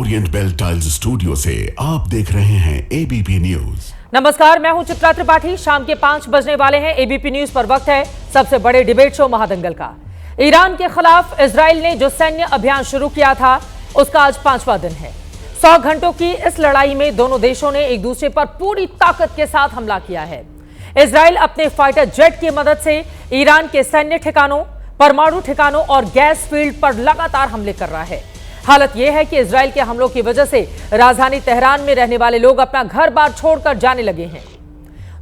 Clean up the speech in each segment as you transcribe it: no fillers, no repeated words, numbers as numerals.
Orient bell tiles studio से आप देख रहे हैं एबीपी न्यूज। नमस्कार, मैं हूं चित्रा त्रिपाठी। शाम के 5 बजने वाले हैं। एबीपी न्यूज पर वक्त है सबसे बड़े डिबेट शो महादंगल का। ईरान के खिलाफ इजराइल ने जो सैन्य अभियान शुरू किया था उसका आज 5वां दिन है। 100 घंटों की इस लड़ाई में दोनों देशों ने एक दूसरे पर पूरी ताकत के साथ हमला किया है। इजराइल अपने फाइटर जेट की मदद से ईरान के सैन्य ठिकानों, परमाणु ठिकानों और गैस फील्ड पर लगातार हमले कर रहा है। हालत यह है कि इजराइल के हमलों की वजह से राजधानी तेहरान में रहने वाले लोग अपना घर बार छोड़कर जाने लगे हैं।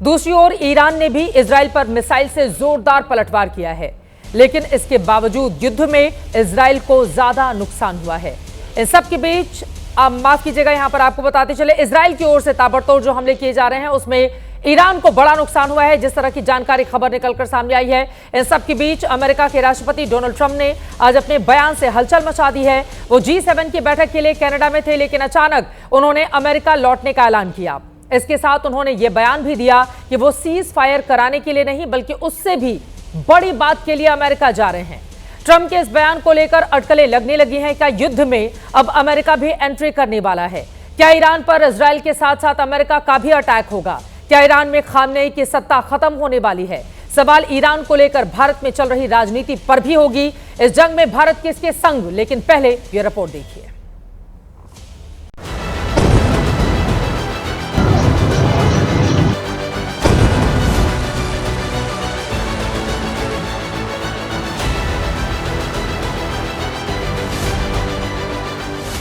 दूसरी ओर ईरान ने भी इजराइल पर मिसाइल से जोरदार पलटवार किया है, लेकिन इसके बावजूद युद्ध में इजराइल को ज्यादा नुकसान हुआ है। इन सब के बीच माफ कीजिएगा, यहां पर आपको बताते चले, इजराइल की ओर से ताबड़तोड़ जो हमले किए जा रहे हैं उसमें ईरान को बड़ा नुकसान हुआ है, जिस तरह की जानकारी खबर निकलकर सामने आई है। इन सब के बीच अमेरिका के राष्ट्रपति डोनाल्ड ट्रंप ने आज अपने बयान से हलचल मचा दी है। वो G7 की बैठक के लिए कनाडा में थे, लेकिन अचानक उन्होंने अमेरिका लौटने का ऐलान किया। इसके साथ उन्होंने ये बयान भी दिया कि वो सीज फायर कराने के लिए नहीं बल्कि उससे भी बड़ी बात के लिए अमेरिका जा रहे हैं। ट्रंप के इस बयान को लेकर अटकलें लगने लगी हैं। क्या युद्ध में अब अमेरिका भी एंट्री करने वाला है? क्या ईरान पर इजराइल के साथ साथ अमेरिका का भी अटैक होगा? क्या ईरान में खामनेई की सत्ता खत्म होने वाली है? सवाल ईरान को लेकर भारत में चल रही राजनीति पर भी होगी। इस जंग में भारत किसके संग? लेकिन पहले ये रिपोर्ट देखिए।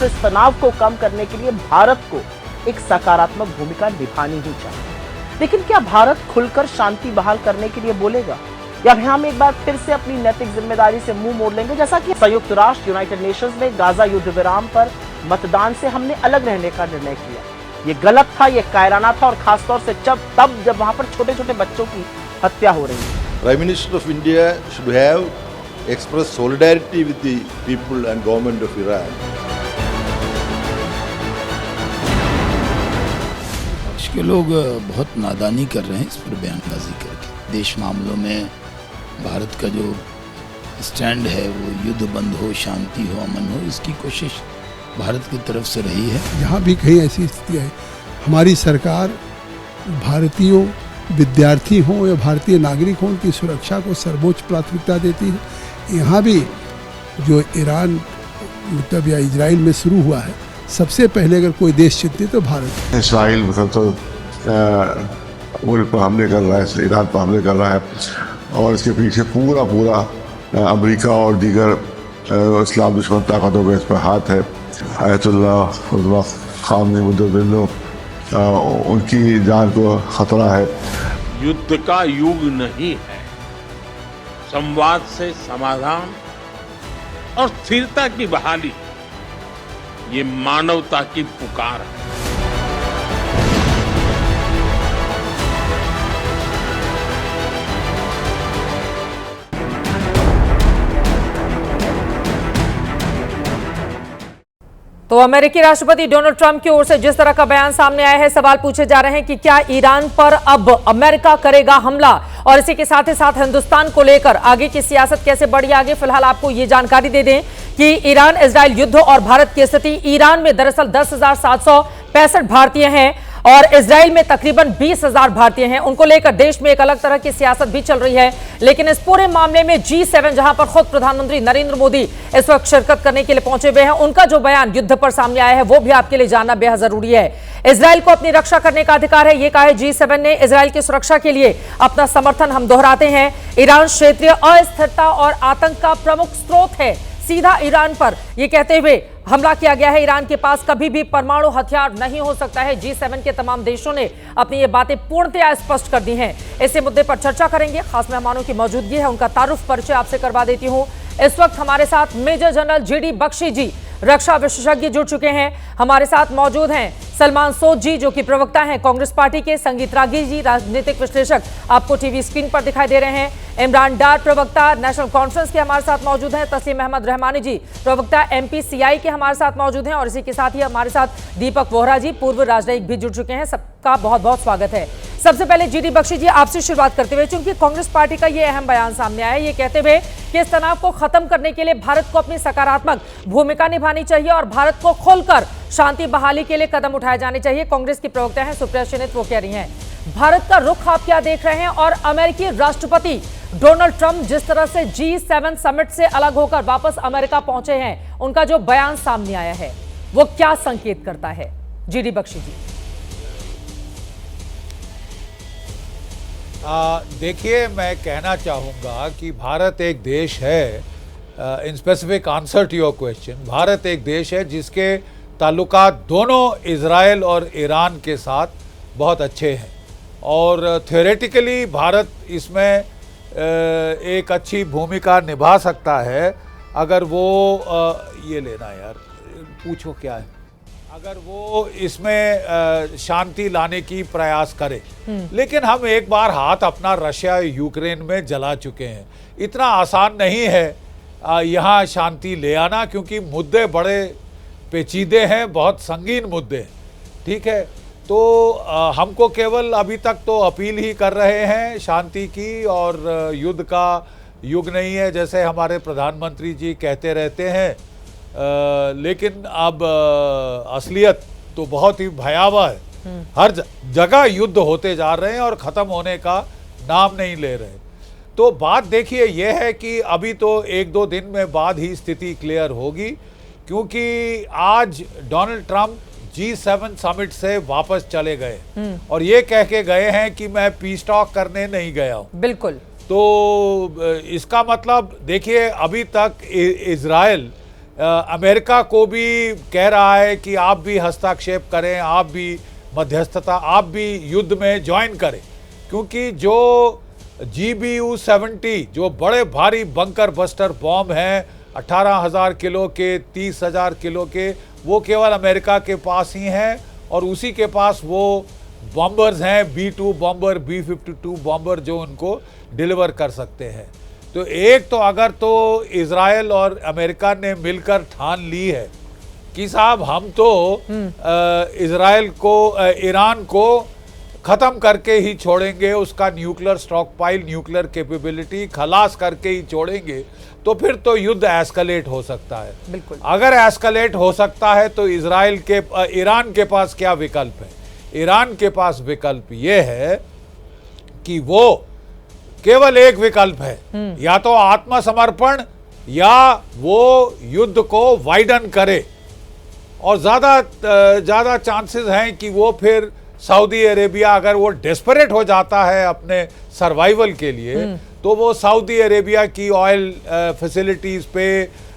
इस तनाव को कम करने के लिए भारत को एक सकारात्मक भूमिका निभानी ही चाहिए। लेकिन क्या भारत खुलकर शांति बहाल करने के लिए बोलेगा, या हम एक बार फिर से अपनी नैतिक जिम्मेदारी से मुंह मोड़ लेंगे? जैसा कि संयुक्त राष्ट्र यूनाइटेड नेशंस में गाजा युद्ध विराम पर मतदान से हमने अलग रहने का निर्णय किया। ये गलत था, ये कायराना था, और खासतौर से जब वहां पर छोटे छोटे बच्चों की हत्या हो रही है। Prime minister of India should have express solidarity with the people and government of Iran. के लोग बहुत नादानी कर रहे हैं इस पर बयानबाजी करके। देश मामलों में भारत का जो स्टैंड है वो युद्ध बंद हो, शांति हो, अमन हो, इसकी कोशिश भारत की तरफ से रही है। जहाँ भी कहीं ऐसी स्थिति है, हमारी सरकार भारतीयों, विद्यार्थी हों या भारतीय नागरिक हों, उनकी सुरक्षा को सर्वोच्च प्राथमिकता देती है। यहाँ भी जो ईरान मतलब या इजराइल में शुरू हुआ है, सबसे पहले अगर कोई देश चिंतित तो भारत। इसराइल तो मुल्क पर हमले कर रहा है, ईरान पर हमले कर रहा है, और इसके पीछे पूरा अमेरिका और दीगर इस्लाम दुश्मन ताकतों का इस पर हाथ है। आयतुल्लाह खामनी मुद्दो उनकी जान को खतरा है। युद्ध का युग नहीं है, संवाद से समाधान और स्थिरता की बहाली, ये मानवता की पुकार है। तो अमेरिकी राष्ट्रपति डोनाल्ड ट्रंप की ओर से जिस तरह का बयान सामने आया है, सवाल पूछे जा रहे हैं कि क्या ईरान पर अब अमेरिका करेगा हमला, और इसी के साथ ही साथ हिंदुस्तान को लेकर आगे की सियासत कैसे बढ़ी आगे। फिलहाल आपको ये जानकारी दे दें कि ईरान इजराइल युद्ध और भारत की स्थिति। ईरान में दरअसल 10,765 भारतीय हैं और इजराइल में तकरीबन 20,000 भारतीय हैं। उनको लेकर देश में एक अलग तरह की सियासत भी चल रही है। लेकिन इस पूरे मामले में G7, जहां पर खुद प्रधानमंत्री नरेंद्र मोदी इस वक्त शिरकत करने के लिए पहुंचे हुए हैं, उनका जो बयान युद्ध पर सामने आया है वो भी आपके लिए जानना बेहद जरूरी है। इजराइल को अपनी रक्षा करने का अधिकार है, ये कहा है G7 ने। इजराइल की सुरक्षा के लिए अपना समर्थन हम दोहराते हैं। ईरान क्षेत्रीय अस्थिरता और आतंक का प्रमुख स्रोत है। सीधा ईरान पर यह कहते हुए हमला किया गया है। ईरान के पास कभी भी परमाणु हथियार नहीं हो सकता है। G7 के तमाम देशों ने अपनी ये बातें पूर्णतया स्पष्ट कर दी हैं। इसी मुद्दे पर चर्चा करेंगे। खास मेहमानों की मौजूदगी है, उनका तारुफ परिचय आपसे करवा देती हूं। इस वक्त हमारे साथ मेजर जनरल GD बख्शी जी, रक्षा विशेषज्ञ, जुड़ चुके हैं। हमारे साथ मौजूद हैं सलमान सोद जी, जो कि प्रवक्ता हैं कांग्रेस पार्टी के। संगीत रागी जी, राजनीतिक विश्लेषक, आपको टीवी स्क्रीन पर दिखाई दे रहे हैं। इमरान डार, प्रवक्ता नेशनल कॉन्फ्रेंस के हमारे साथ मौजूद हैं। तस्लीम अहमद रहमानी जी, प्रवक्ता MPCI के हमारे साथ मौजूद हैं। और इसी के साथ ही हमारे साथ दीपक वोहरा जी, पूर्व राजनयिक, भी जुड़ चुके हैं। सबका बहुत बहुत स्वागत है। सबसे पहले जीडी बख्शी जी, आपसे शुरुआत करते हुए, क्योंकि कांग्रेस पार्टी का ये अहम बयान सामने आया है, ये कहते हुए कि इस तनाव को खत्म करने के लिए भारत को अपनी सकारात्मक भूमिका निभानी चाहिए और भारत को खोलकर शांति बहाली के लिए कदम उठाए जाने चाहिए। कांग्रेस की प्रवक्ता हैं सुप्रिया श्रीनित, वो कह रही हैं भारत का रुख आप क्या देख रहे हैं, और अमेरिकी राष्ट्रपति डोनाल्ड ट्रंप जिस तरह से G7 समिट से अलग होकर वापस अमेरिका पहुंचे हैं, उनका जो बयान सामने आया है वो क्या संकेत करता है? जीडी बख्शी जी। देखिए, मैं कहना चाहूँगा कि भारत एक देश है, in specific answer to your question, Bharat एक देश है जिसके ताल्लुकात दोनों इजराइल और ईरान के साथ बहुत अच्छे हैं और थियोरेटिकली भारत इसमें एक अच्छी भूमिका निभा सकता है अगर वो ये लेना यार, पूछो क्या है, अगर वो इसमें शांति लाने की प्रयास करे। लेकिन हम एक बार हाथ अपना रशिया यूक्रेन में जला चुके हैं। इतना आसान नहीं है यहाँ शांति ले आना, क्योंकि मुद्दे बड़े पेचीदे हैं, बहुत संगीन मुद्दे हैं। ठीक है, तो हमको केवल अभी तक तो अपील ही कर रहे हैं शांति की, और युद्ध का युग नहीं है जैसे हमारे प्रधानमंत्री जी कहते रहते हैं। लेकिन अब असलियत तो बहुत ही भयावह है। हर जगह युद्ध होते जा रहे हैं और ख़त्म होने का नाम नहीं ले रहे। तो बात देखिए यह है कि अभी तो एक दो दिन में बाद ही स्थिति क्लियर होगी, क्योंकि आज डोनाल्ड ट्रंप G7 समिट से वापस चले गए और ये कह के गए हैं कि मैं पीस टॉक करने नहीं गया हूं। बिल्कुल। तो इसका मतलब देखिए, अभी तक इजराइल अमेरिका को भी कह रहा है कि आप भी हस्तक्षेप करें, आप भी मध्यस्थता, आप भी युद्ध में ज्वाइन करें, क्योंकि जो GBU-70 जो बड़े भारी बंकर बस्टर बॉम्ब हैं 18,000 किलो के, 30,000 किलो के, वो केवल अमेरिका के पास ही हैं और उसी के पास वो बॉम्बर्स हैं B-2 बॉम्बर, B-52 बॉम्बर जो उनको डिलीवर कर सकते हैं। तो एक तो अगर तो इजराइल और अमेरिका ने मिलकर ठान ली है कि साहब हम तो इजराइल को, ईरान को ख़त्म करके ही छोड़ेंगे, उसका nuclear stock pile, nuclear capability खलास करके ही छोड़ेंगे, तो फिर तो युद्ध एस्केलेट हो सकता है। बिल्कुल। अगर एस्केलेट हो सकता है तो ईरान के पास क्या विकल्प है? ईरान के पास विकल्प ये है कि वो केवल एक विकल्प है, या तो आत्मसमर्पण या वो युद्ध को वाइडन करे, और ज़्यादा चांसेस हैं कि वो फिर सऊदी अरेबिया, अगर वो डेस्परेट हो जाता है अपने सर्वाइवल के लिए, तो वो सऊदी अरेबिया की ऑयल फैसिलिटीज़ पे,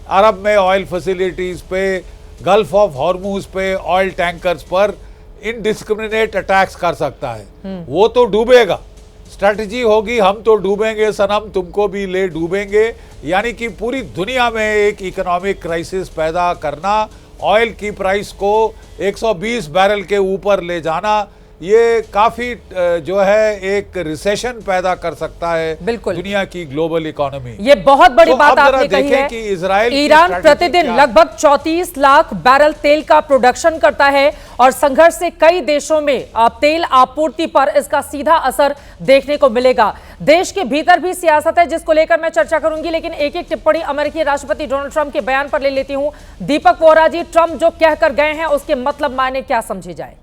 अरब में ऑयल फैसिलिटीज़ पे, गल्फ ऑफ हॉर्मूज पे, ऑयल टैंकर्स पर इनडिस्क्रिमिनेट अटैक्स कर सकता है। वो तो डूबेगा। स्ट्रैटेजी होगी हम तो डूबेंगे सनम, तुमको भी ले डूबेंगे, यानी कि पूरी दुनिया में एक इकोनॉमिक क्राइसिस पैदा करना, ऑयल की प्राइस को 120 बैरल के ऊपर ले जाना, ये काफी जो है एक रिसेशन पैदा कर सकता है दुनिया की ग्लोबल इकोनॉमी। ये बहुत बड़ी तो बात आपने कही है कि इजराइल, ईरान प्रतिदिन लगभग 34 लाख बैरल तेल का प्रोडक्शन करता है और संघर्ष से कई देशों में तेल आपूर्ति पर इसका सीधा असर देखने को मिलेगा। देश के भीतर भी सियासत है जिसको लेकर मैं चर्चा करूंगी, लेकिन एक एक टिप्पणी अमेरिकी राष्ट्रपति डोनाल्ड ट्रंप के बयान पर ले लेती हूं। दीपक वोरा जी, ट्रंप जो कहकर गए हैं उसके मतलब मायने क्या समझे जाए?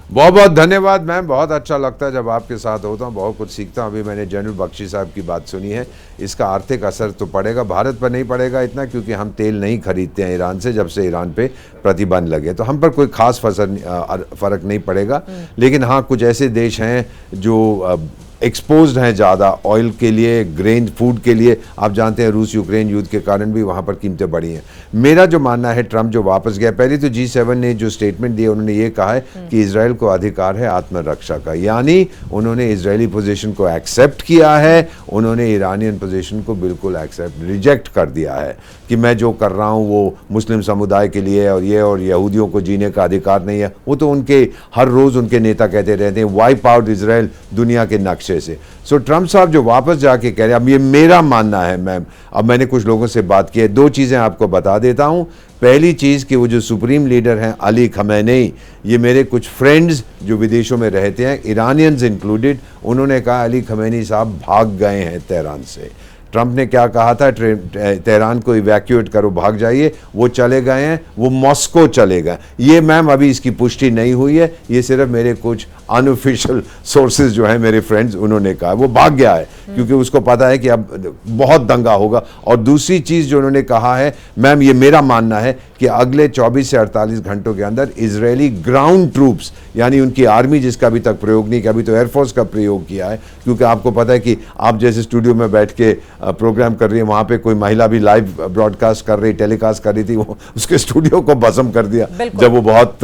बहुत बहुत धन्यवाद मैम, बहुत अच्छा लगता है जब आपके साथ होता हूँ, बहुत कुछ सीखता हूँ। अभी मैंने जनरल बख्शी साहब की बात सुनी है, इसका आर्थिक असर तो पड़ेगा, भारत पर नहीं पड़ेगा इतना, क्योंकि हम तेल नहीं खरीदते हैं ईरान से, जब से ईरान पे प्रतिबंध लगे, तो हम पर कोई खास फर्क नहीं पड़ेगा। लेकिन हाँ, कुछ ऐसे देश हैं जो एक्सपोज्ड हैं ज़्यादा ऑयल के लिए, ग्रेन फूड के लिए। आप जानते हैं रूस यूक्रेन युद्ध के कारण भी वहाँ पर कीमतें बढ़ी हैं। मेरा जो मानना है, ट्रंप जो वापस गया, पहले तो G7 ने जो स्टेटमेंट दिया, उन्होंने ये कहा है कि इजराइल को अधिकार है आत्मरक्षा का, यानी उन्होंने इजरायली पोजीशन को एक्सेप्ट किया है, उन्होंने ईरानियन पोजीशन को बिल्कुल रिजेक्ट कर दिया है कि मैं जो कर रहा हूँ वो मुस्लिम समुदाय के लिए और यहूदियों को जीने का अधिकार नहीं है। वो तो उनके हर रोज़ उनके नेता कहते रहते हैं वाइप आउट इजराइल दुनिया के नक्शे पीछे से। सो ट्रम्प साहब जो वापस जाके कह रहे हैं, अब ये मेरा मानना है मैम, अब मैंने कुछ लोगों से बात की है, दो चीज़ें आपको बता देता हूँ। पहली चीज़ कि वो जो सुप्रीम लीडर हैं अली खमेनी, ये मेरे कुछ फ्रेंड्स जो विदेशों में रहते हैं, इरानियंस इंक्लूडेड, उन्होंने कहा अली खमेनी साहब भाग गए हैं तेहरान से। ट्रंप ने क्या कहा था, तेहरान को इवैक्यूएट करो, भाग जाइए, वो चले गए हैं, वो मॉस्को चले गए। ये मैम अभी इसकी पुष्टि नहीं हुई है, ये सिर्फ मेरे कुछ अनऑफिशियल सोर्सेज जो हैं मेरे फ्रेंड्स, उन्होंने कहा वो भाग गया है क्योंकि उसको पता है कि अब बहुत दंगा होगा। और दूसरी चीज़ जो उन्होंने कहा है मैम, ये मेरा मानना है कि अगले 24 से 48 घंटों के अंदर इजरायली ग्राउंड ट्रूप्स, यानी उनकी आर्मी जिसका अभी तक प्रयोग नहीं किया, अभी तो एयरफोर्स का प्रयोग किया है, क्योंकि आपको पता है कि आप जैसे स्टूडियो में बैठ के प्रोग्राम कर रही है, वहाँ पे कोई महिला भी लाइव ब्रॉडकास्ट कर रही, टेलीकास्ट कर रही थी, वो उसके स्टूडियो को भस्म कर दिया जब वो बहुत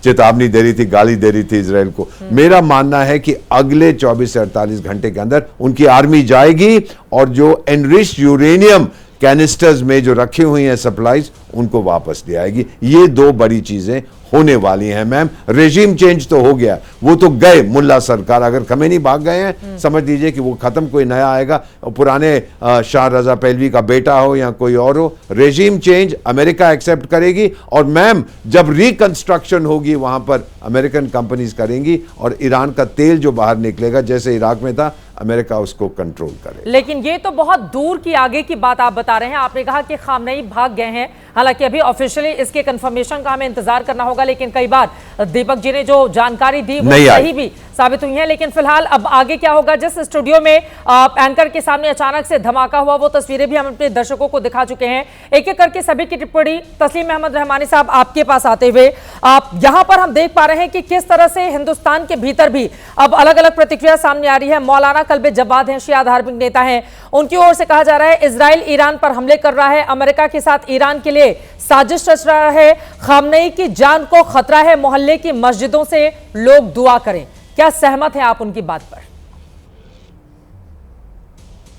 चेतावनी दे रही थी, गाली दे रही थी इजराइल को। मेरा मानना है कि अगले 24 से 48 घंटे के अंदर उनकी आर्मी जाएगी और जो एनरिच्ड यूरेनियम कैनिस्टर्स में जो रखी हुई हैं सप्लाईज, उनको वापस ले आएगी। ये दो बड़ी चीजें होने वाली हैं मैम। रेजिम चेंज तो हो गया, वो तो गए मुल्ला सरकार, अगर खमेनी भाग गए हैं समझ लीजिए कि वो खत्म, कोई नया आएगा, पुराने शाह रजा पहलवी का बेटा हो या कोई और हो। रेजिम चेंज अमेरिका एक्सेप्ट करेगी और मैम जब रिकंस्ट्रक्शन होगी वहां पर अमेरिकन कंपनीज करेंगी और ईरान का तेल जो बाहर निकलेगा जैसे इराक में था, अमेरिका उसको कंट्रोल करे। लेकिन ये तो बहुत दूर की आगे की बात आप बता रहे हैं। आपने कहा कि खामनेई भाग गए हैं, हालांकि अभी ऑफिशियली इसके कंफर्मेशन का हमें इंतजार करना होगा, लेकिन कई बार दीपक जी ने जो जानकारी दी वो सही भी साबित हुई है। लेकिन फिलहाल अब आगे क्या होगा? जिस स्टूडियो में एंकर के सामने अचानक से धमाका हुआ, वो तस्वीरें भी हम अपने दर्शकों को दिखा चुके हैं। एक एक करके सभी की टिप्पणी तस्लीम अहमद रहमानी साहब आपके पास आते हुए, आप यहां पर हम देख पा रहे हैं कि किस तरह से हिंदुस्तान के भीतर भी अब अलग अलग प्रतिक्रिया सामने आ रही है। मौलाना कल्बे जवाद हैं, शिया धार्मिक नेता हैं, उनकी ओर से कहा जा रहा है इजराइल ईरान पर हमले कर रहा है, अमेरिका के साथ ईरान के लिए साजिश रच रहा है, खामनेई की जान को खतरा है, मोहल्ले की मस्जिदों से लोग दुआ करें। क्या सहमत हैं आप उनकी बात पर?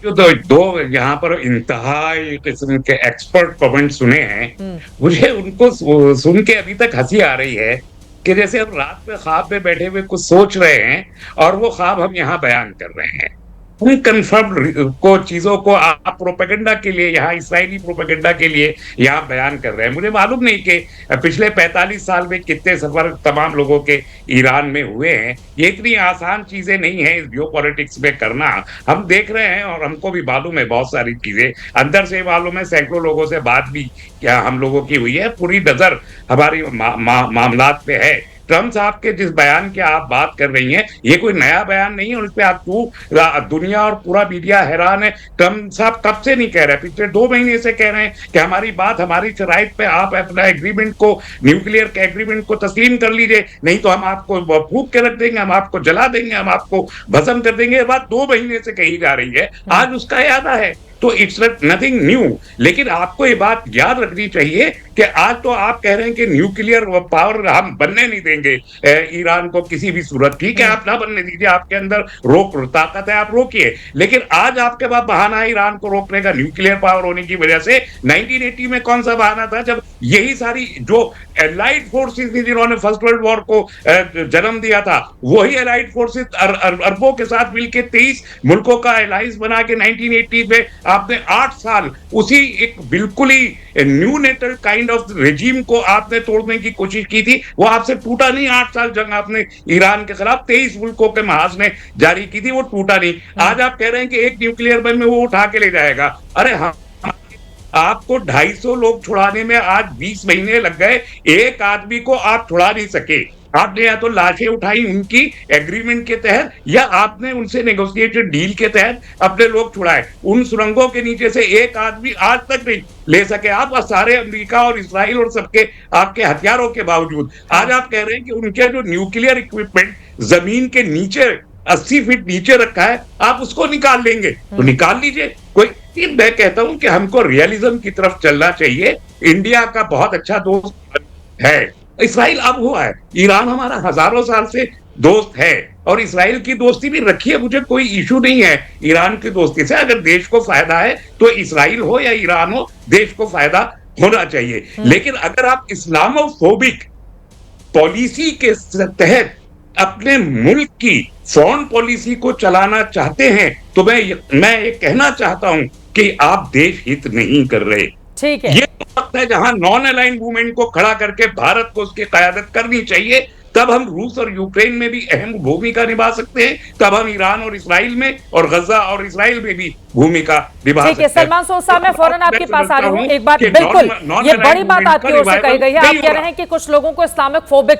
जो दो यहाँ पर इंतहाई किस्म के एक्सपर्ट कमेंट सुने हैं, मुझे उनको सुन के अभी तक हंसी आ रही है कि जैसे हम रात में ख्वाब में बैठे हुए कुछ सोच रहे हैं और वो ख्वाब हम यहाँ बयान कर रहे हैं। कन्फर्म को चीजों को आप प्रोपेगेंडा के लिए यहाँ, इसराइली प्रोपेगेंडा के लिए यहाँ बयान कर रहे हैं। मुझे मालूम नहीं कि पिछले 45 साल में कितने सफर तमाम लोगों के ईरान में हुए हैं। ये इतनी आसान चीजें नहीं है इस जियोपॉलिटिक्स में करना। हम देख रहे हैं और हमको भी मालूम है बहुत सारी चीजें, अंदर से मालूम है, सैकड़ों लोगों से बात भी क्या हम लोगों की हुई है, पूरी नजर हमारी मामलात पे है। ट्रम्प साहब के जिस बयान की आप बात कर रही हैं, ये कोई नया बयान नहीं है और इस पे आप दुनिया और पूरा मीडिया हैरान है। ट्रम्प साहब कब से नहीं कह रहे, पिछले 2 महीने से कह रहे हैं कि हमारी बात, हमारी शराइत पे आप अपना एग्रीमेंट को, न्यूक्लियर के एग्रीमेंट को तस्लीम कर लीजिए, नहीं तो हम आपको फूंक के रख देंगे, हम आपको जला देंगे, हम आपको भस्म कर देंगे। ये बात 2 महीने से कही जा रही है, आज उसका इरादा है। तो इट्स नथिंग न्यू। लेकिन आपको ये बात याद रखनी चाहिए कि आज तो आप कह रहे हैं कि न्यूक्लियर पावर हम बनने नहीं देंगे ईरान को किसी भी सूरत। ठीक है, आप ना बनने दीजिए, आपके अंदर रोक ताकत है, आप रोकिए। लेकिन आज आपके पास बहाना है ईरान को रोकने का, न्यूक्लियर पावर होने की वजह से। 1980 में कौन सा बहाना था, जब यही सारी जो एलाइड फोर्सेस थी जिन्होंने फर्स्ट वर्ल्ड वॉर को जन्म दिया था, वही एलाइड फोर्सेस अरबों के साथ मिलकर 23 मुल्कों का एलाइंस बना के 1980 में आपने 8 साल उसी एक बिल्कुल ही new natal kind of regime को आपने तोड़ने की कोशिश की थी। वो आपसे टूटा नहीं। 8 साल जंग आपने ईरान के खिलाफ 23 मुल्कों के महाज ने जारी की थी, वो टूटा नहीं। आज आप कह रहे हैं कि एक न्यूक्लियर बम में वो उठा के ले जाएगा। अरे हाँ, आपको 250 लोग छुड़ाने में आज 20 महीने लग गए, एक आदमी को आप छुड़ा नहीं सके। आपने या तो लाशें उठाई उनकी एग्रीमेंट के तहत, या आपने उनसे नेगोशिएटेड डील के तहत अपने लोग छुड़ाए। उन सुरंगों के नीचे से एक आदमी आज तक नहीं ले सके आप, और सारे अमेरिका और इसराइल और सबके आपके हथियारों के बावजूद। आज आप कह रहे हैं कि उनके जो न्यूक्लियर इक्विपमेंट जमीन के नीचे 80 फीट नीचे रखा है, आप उसको निकाल लेंगे। तो निकाल लीजिए। कोई, मैं कहता हूं कि हमको रियलिज्म की तरफ चलना चाहिए। इंडिया का बहुत अच्छा दोस्त है इसराइल, अब हुआ है। ईरान हमारा हजारों साल से दोस्त है और इसराइल की दोस्ती भी रखी है, मुझे कोई इशू नहीं है ईरान की दोस्ती से। अगर देश को फायदा है तो इसराइल हो या ईरान हो, देश को फायदा होना चाहिए। लेकिन अगर आप इस्लामोफोबिक पॉलिसी के तहत अपने मुल्क की फॉरेन पॉलिसी को चलाना चाहते हैं तो मैं ये कहना चाहता हूं कि आप देश हित नहीं कर रहे। ठीक है, ये वक्त है जहां नॉन अलाइंड मूवमेंट को खड़ा करके भारत को उसकी क़यादत करनी चाहिए। तब हम रूस और यूक्रेन में भी अहम भूमिका निभा सकते हैं, तब हम ईरान और इसराइल में और गजा और इसराइल में भी भूमिका निभा सकते हैं। सलमान सोज साहब, मैं फौरन आपके पास आ रही हूँ। एक बात बिल्कुल ये बड़ी बात आपकी ओर से कही गई है, आप कह रहे हैं कि कुछ लोगों को इस्लामिक फोबिक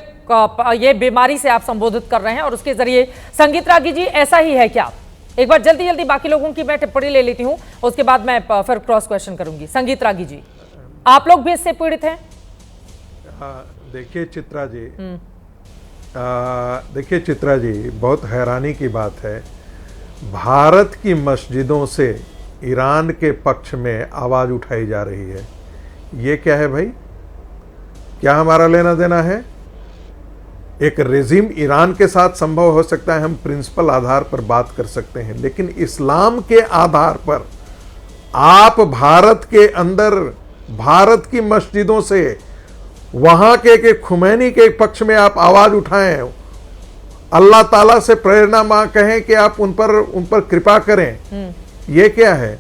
ये बीमारी से आप संबोधित कर रहे हैं और उसके जरिए। संगीत रागी जी, ऐसा ही है क्या? एक बार जल्दी जल्दी बाकी लोगों की मैं टिप्पणी ले लेती हूँ, उसके बाद मैं फिर क्रॉस क्वेश्चन करूंगी। संगीत रागी जी, आप लोग भी इससे पीड़ित हैं? देखिए चित्रा जी, बहुत हैरानी की बात है, भारत की मस्जिदों से ईरान के पक्ष में आवाज़ उठाई जा रही है। ये क्या है भाई? क्या हमारा लेना देना है? एक रेजिम ईरान के साथ संभव हो सकता है, हम प्रिंसिपल आधार पर बात कर सकते हैं, लेकिन इस्लाम के आधार पर आप भारत के अंदर भारत की मस्जिदों से वहां के खुमैनी के पक्ष में आप आवाज उठाएं, अल्लाह ताला से प्रेरणा मां कहें कि आप उन पर कृपा करें, ये क्या है?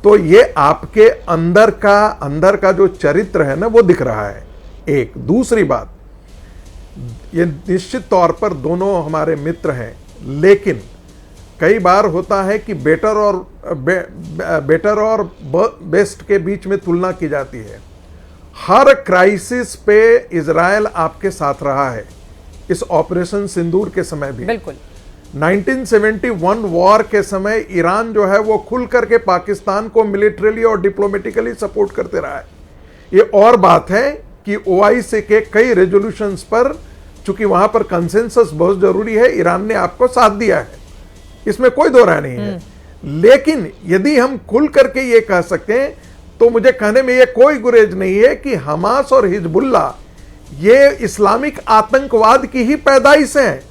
तो ये आपके अंदर का जो चरित्र है ना, वो दिख रहा है। एक दूसरी बात, ये निश्चित तौर पर दोनों हमारे मित्र हैं, लेकिन कई बार होता है कि बेटर और बेस्ट के बीच में तुलना की जाती है। हर क्राइसिस पे इजराइल आपके साथ रहा है, इस ऑपरेशन सिंदूर के समय भी। बिल्कुल 1971 वॉर के समय ईरान जो है वो खुल करके पाकिस्तान को मिलिट्रली और डिप्लोमेटिकली सपोर्ट करते रहा है। ये और बात है कि OIC के कई रेजोल्यूशंस पर, चूंकि वहां पर कंसेंसस बहुत जरूरी है, ईरान ने आपको साथ दिया है, इसमें कोई दो राय नहीं है। लेकिन यदि हम खुल करके ये कह सकते हैं तो मुझे कहने में ये कोई गुरेज नहीं है कि हमास और हिजबुल्लाह ये इस्लामिक आतंकवाद की ही पैदाइश है।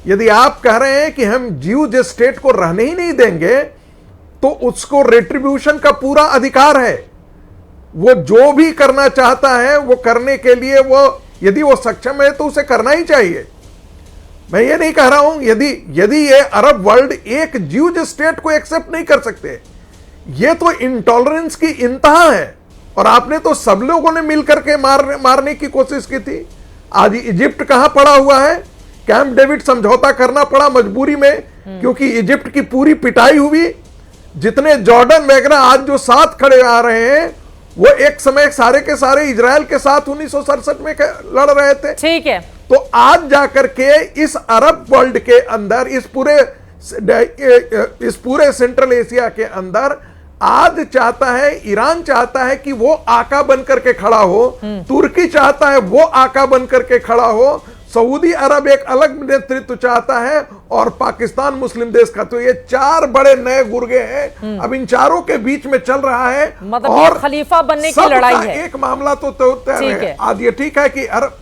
यदि आप कह रहे हैं कि हम ज्यूज स्टेट को रहने ही नहीं देंगे, तो उसको रेट्रिब्यूशन का पूरा अधिकार है। वो जो भी करना चाहता है वो करने के लिए यदि वो सक्षम है तो उसे करना ही चाहिए। मैं ये नहीं कह रहा हूं यदि ये अरब वर्ल्ड एक ज्यूज स्टेट को एक्सेप्ट नहीं कर सकते, ये तो इंटॉलरेंस की इंतहा है। और आपने तो सब लोगों ने मिलकर के मारने की कोशिश की थी। आज इजिप्ट कहां पड़ा हुआ है? कैंप डेविड समझौता करना पड़ा मजबूरी में, क्योंकि इजिप्ट की पूरी पिटाई हुई। जितने जॉर्डन वगैरह आज जो साथ खड़े आ रहे हैं, वो एक समय सारे के सारे इजराइल के साथ 1967 में लड़ रहे थे। ठीक है, तो आज जाकर के इस अरब वर्ल्ड के अंदर, इस पूरे सेंट्रल एशिया के अंदर आज चाहता है, ईरान चाहता है कि वो आका बनकर के खड़ा हो, तुर्की चाहता है वो आका बनकर के खड़ा हो, सऊदी अरब एक अलग नेतृत्व चाहता है, और पाकिस्तान मुस्लिम देश का। तो ये चार बड़े नए गुर्गे हैं, अब इन चारों के बीच में चल रहा है। मतलब और खलीफा बनने की लड़ाई है। एक मामला तो तय है। आज ये ठीक है कि अरब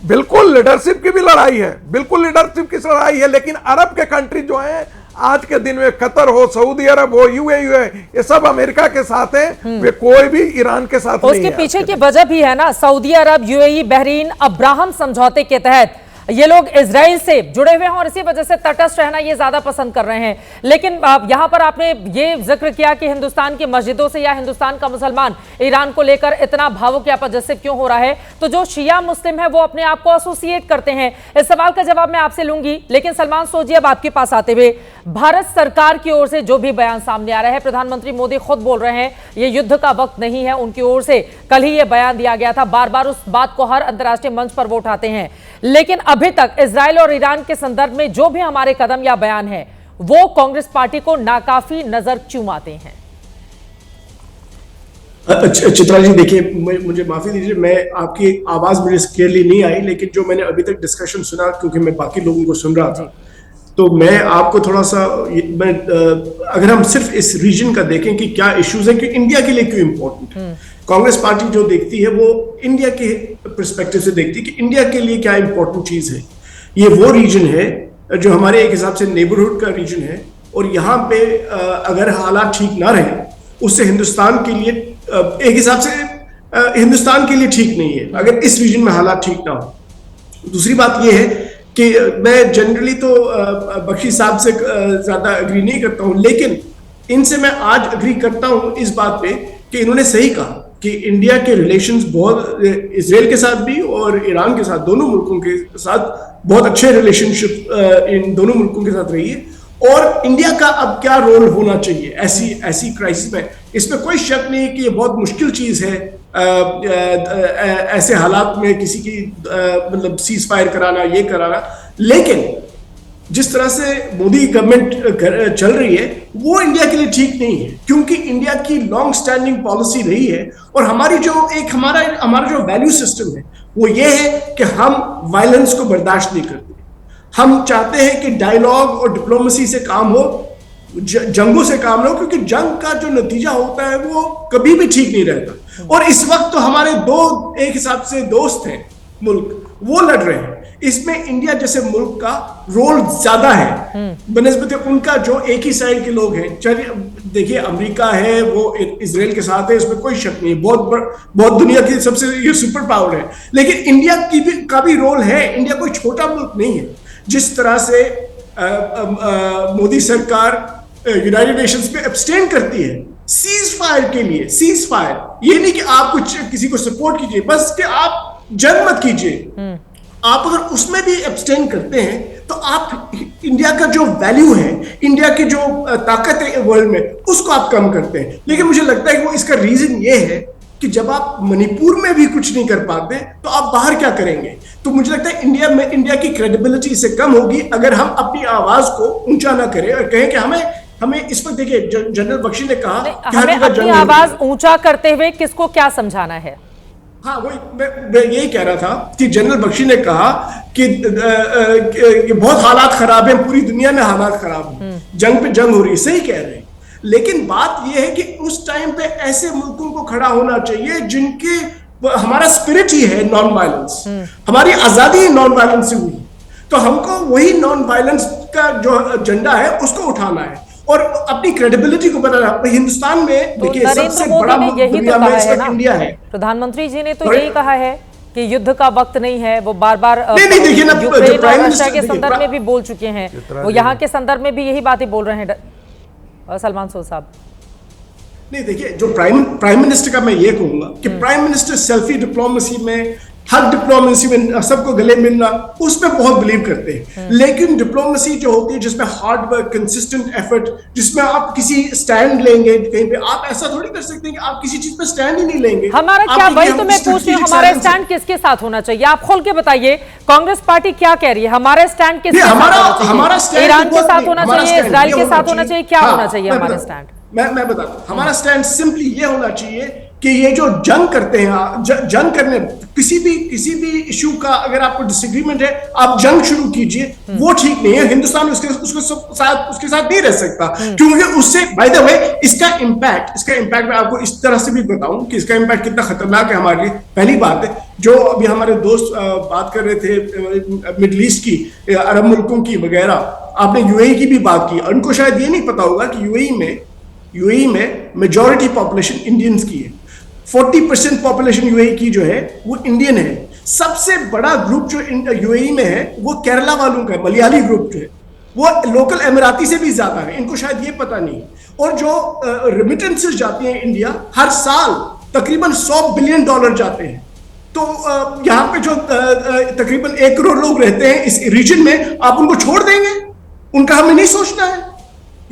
बिल्कुल लीडरशिप की भी लड़ाई है, बिल्कुल लीडरशिप की लड़ाई है, लेकिन अरब के कंट्री जो है आज के दिन में, कतर हो, सऊदी अरब हो, UAE है, ये सब अमेरिका के साथ हैं, वे कोई भी ईरान के साथ नहीं है। उसके पीछे की वजह भी है ना, सऊदी अरब, UAE, बहरीन अब्राहम समझौते के तहत ये लोग इजराइल से जुड़े हुए हैं और इसी वजह से तटस्थ रहना ये ज्यादा पसंद कर रहे हैं। लेकिन यहां पर आपने ये जिक्र किया कि हिंदुस्तान की मस्जिदों से या हिंदुस्तान का मुसलमान ईरान को लेकर इतना भावुक या पजेसिव क्यों हो रहा है? तो जो शिया मुस्लिम है वो अपने आप को एसोसिएट करते हैं। इस सवाल का जवाब मैं आपसे लूंगी, लेकिन सलमान सोज जी, अब आपके पास आते हुए, भारत सरकार की ओर से जो भी बयान सामने आ रहा है, प्रधानमंत्री मोदी खुद बोल रहे हैं ये युद्ध का वक्त नहीं है, उनकी ओर से कल ही ये बयान दिया गया था, बार बार उस बात को हर अंतर्राष्ट्रीय मंच पर वो उठाते हैं। लेकिन अभी तक इजराइल और ईरान के संदर्भ में जो भी हमारे कदम या बयान है, वो कांग्रेस पार्टी को नाकाफी नजर क्यों आते हैं? चित्रा जी, देखिए, मुझे माफी दीजिए, मैं आपकी आवाज मुझे क्लियरली नहीं आई, लेकिन जो मैंने अभी तक डिस्कशन सुना, क्योंकि मैं बाकी लोगों को सुन रहा था, तो मैं आपको थोड़ा सा, अगर हम सिर्फ इस रीजन का देखें कि क्या इश्यूज हैं, कि इंडिया के लिए क्यों इंपॉर्टेंट है, कांग्रेस पार्टी जो देखती है वो इंडिया के पर्सपेक्टिव से देखती है कि इंडिया के लिए क्या इंपॉर्टेंट चीज है। ये वो रीजन है जो हमारे एक हिसाब से नेबरहुड का रीजन है, और यहाँ पे अगर हालात ठीक ना रहे, उससे हिंदुस्तान के लिए एक हिसाब से हिंदुस्तान के लिए ठीक नहीं है अगर इस रीजन में हालात ठीक ना हो। दूसरी बात यह है कि मैं जनरली तो बख्शी साहब से ज्यादा एग्री नहीं करता हूं, लेकिन इनसे मैं आज एग्री करता हूं इस बात पे कि इन्होंने सही कहा कि इंडिया के रिलेशंस बहुत, इजराइल के साथ भी और ईरान के साथ, दोनों मुल्कों के साथ बहुत अच्छे रिलेशनशिप इन दोनों मुल्कों के साथ रही है। और इंडिया का अब क्या रोल होना चाहिए ऐसी क्राइसिस में, इसमें कोई शक नहीं कि ये बहुत मुश्किल चीज है ऐसे हालात में किसी की मतलब सीज फायर कराना, ये कराना। लेकिन जिस तरह से मोदी गवर्नमेंट चल रही है वो इंडिया के लिए ठीक नहीं है, क्योंकि इंडिया की लॉन्ग स्टैंडिंग पॉलिसी रही है और हमारी जो एक हमारा जो वैल्यू सिस्टम है वो ये है कि हम वायलेंस को बर्दाश्त नहीं करते। हम चाहते हैं कि डायलॉग और डिप्लोमेसी से काम हो, जंगों से काम हो, क्योंकि जंग का जो नतीजा होता है वो कभी भी ठीक नहीं रहता। और इस वक्त तो हमारे दो एक हिसाब से दोस्त हैं मुल्क, वो लड़ रहे हैं। इसमें इंडिया जैसे मुल्क का रोल ज्यादा है बनिस्बत उनका जो एक ही साइड के लोग हैं। चलिए देखिए, अमेरिका है वो इजराइल के साथ है, इसमें कोई शक नहीं, बहुत दुनिया की सबसे ये सुपर पावर है। लेकिन इंडिया का भी रोल है, इंडिया कोई छोटा मुल्क नहीं है। जिस तरह से मोदी सरकार यूनाइटेड नेशंस में एब्सटेन करती है सीज फायर के लिए, सीज फायर ये नहीं कि आप कुछ किसी को सपोर्ट कीजिए, बस कि आप जंग मत कीजिए। आप अगर उसमें भी एब्सटेन करते हैं तो आप इंडिया का जो वैल्यू है, इंडिया की जो ताकत है वर्ल्ड में, उसको आप कम करते हैं। लेकिन मुझे लगता है कि वो इसका रीजन ये है कि जब आप मणिपुर में भी कुछ नहीं कर पाते तो आप बाहर क्या करेंगे। तो मुझे लगता है इंडिया की क्रेडिबिलिटी इससे कम होगी अगर हम अपनी आवाज को ऊंचा ना करें और कहें कि हमें इस पर, देखिए जनरल बख्शी ने कहा कि हमें अपनी आवाज ऊंचा करते हुए किसको क्या समझाना है। हाँ, वही मैं यही कह रहा था कि जनरल बख्शी ने कहा कि बहुत हालात खराब हैं, पूरी दुनिया में हालात खराब हैं, जंग पे जंग हो रही है, सही कह रहे हैं। लेकिन बात यह है कि उस टाइम पे ऐसे मुल्कों को खड़ा होना चाहिए जिनके, हमारा स्पिरिट ही है नॉन वायलेंस, हमारी आजादी नॉन वायलेंस से हुई, तो हमको वही नॉन वायलेंस का जो एजेंडा है उसको उठाना है और अपनी क्रेडिबिलिटी को बनाना। हिंदुस्तान में तो देखिए सबसे बड़ा दुनिया में इस वक्त इंडिया है। प्रधानमंत्री जी ने तो यही कहा है कि युद्ध का वक्त नहीं है। वो बार-बार देखिए ना, यूक्रेन और रशिया के संदर्भ में भी बोल चुके हैं, वो यहाँ के संदर्भ में भी यही बातें बोल रहे हैं सलमान सोद साहब। नहीं, देखिए जो प्राइम मिनिस्टर का मैं ये कहूंगा कि प्राइम मिनिस्टर सेल्फी डिप्लोमेसी में, हग डिप्लोमेसी में, सबको गले मिलना, उसमें बहुत बिलीव करते हैं। लेकिन डिप्लोमेसी जो होती है जिसमें हार्ड वर्क, कंसिस्टेंट एफर्ट, जिसमें आप किसी स्टैंड लेंगे कहीं पे, आप ऐसा थोड़ी कर सकते हैं कि आप किसी चीज पे स्टैंड ही नहीं लेंगे। हमारा क्या, वही तो मैं पूछ रही हूँ, हमारा स्टैंड किसके साथ होना चाहिए? आप खोल के बताइए, कांग्रेस पार्टी क्या कह रही है, हमारा स्टैंड किसके साथ होना चाहिए? ईरान के साथ होना चाहिए, इजराइल के साथ होना चाहिए, क्या होना चाहिए हमारा स्टैंड? मैं बताता हूं, हमारा स्टैंड सिंपली ये होना चाहिए कि ये जो जंग करते हैं, जंग करने किसी भी इशू का अगर आपको डिसएग्रीमेंट है, आप जंग शुरू कीजिए, वो ठीक नहीं है। हिंदुस्तान उसके साथ नहीं रह सकता, क्योंकि उससे, बाय द वे, इसका इम्पैक्ट मैं आपको इस तरह से भी बताऊं कि इसका इम्पैक्ट कितना खतरनाक है हमारे लिए। पहली बात है, जो अभी हमारे दोस्त बात कर रहे थे मिडिल ईस्ट की, अरब मुल्कों की वगैरह, आपने यूएई की भी बात की। उनको शायद ये नहीं पता होगा कि यूएई में मेजॉरिटी पॉपुलेशन इंडियंस की है। 40% पॉपुलेशन यूएई की जो है वो इंडियन है। सबसे बड़ा ग्रुप जो यूएई में है वो केरला वालों का है, मलयाली ग्रुप जो है वो लोकल अमीराती से भी ज्यादा है, इनको शायद ये पता नहीं। और जो रेमिटेंसेस जाती हैं इंडिया, हर साल तकरीबन $100 बिलियन जाते हैं। तो यहाँ पे जो तकरीबन 1 करोड़ लोग रहते हैं इस रीजन में, आप उनको छोड़ देंगे? उनका हमें नहीं सोचना है?